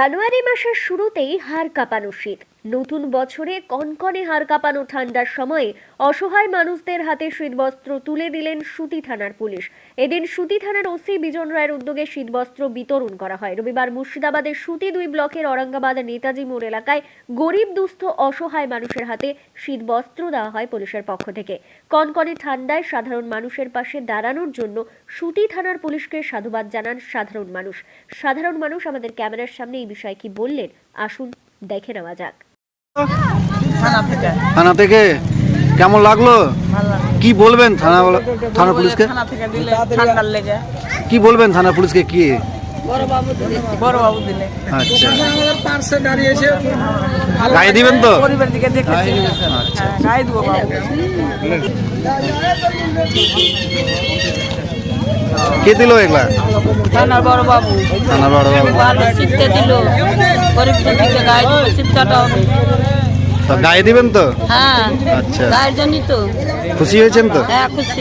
জানুয়ারি মাসের শুরুতেই হাড় কাঁপানো শীত। নতুন বছরে কনকনে হাড় কাঁপানো ঠান্ডার সময়ে অসহায় মানুষদের হাতে শীতবস্ত্র তুলে দিলেন সুতি থানার পুলিশ। এদিন সুতি থানার ওসি বিজন রায়ের উদ্যোগে শীতবস্ত্র বিতরণ করা হয়। রবিবার মুর্শিদাবাদের সুতি 2 ব্লকের औरंगाबाद নেতাজি মোড় এলাকায় গরিব দুস্থ অসহায় মানুষের হাতে শীতবস্ত্র দেওয়া হয় পুলিশের পক্ষ থেকে। কনকনে ঠান্ডায় সাধারণ মানুষের পাশে দাঁড়ানোর জন্য সুতি থানার পুলিশকে সাধুবাদ জানান সাধারণ মানুষ আমাদের ক্যামেরার সামনে এই বিষয়ে কি বললেন আসুন দেখে নেওয়া যাক। থানা থেকে কেমন লাগলো? কি বলবেন থানা পুলিশকে? কি বলবেন থানা পুলিশকে? কি বড়বাবু দিলে আচ্ছা গায়ে দিবেন তো? গায়ে দেবো কে দিল এগুলা? থানার বড়বাবু ভালো শীতটা দিল, গরিবদের দিকে গায়ে দিল, শীতটা হবে। তো গায়ে দিবেন তো? হ্যাঁ আচ্ছা, গায়ের জন্যই তো। খুশি হয়েছেন তো? হ্যাঁ খুশি।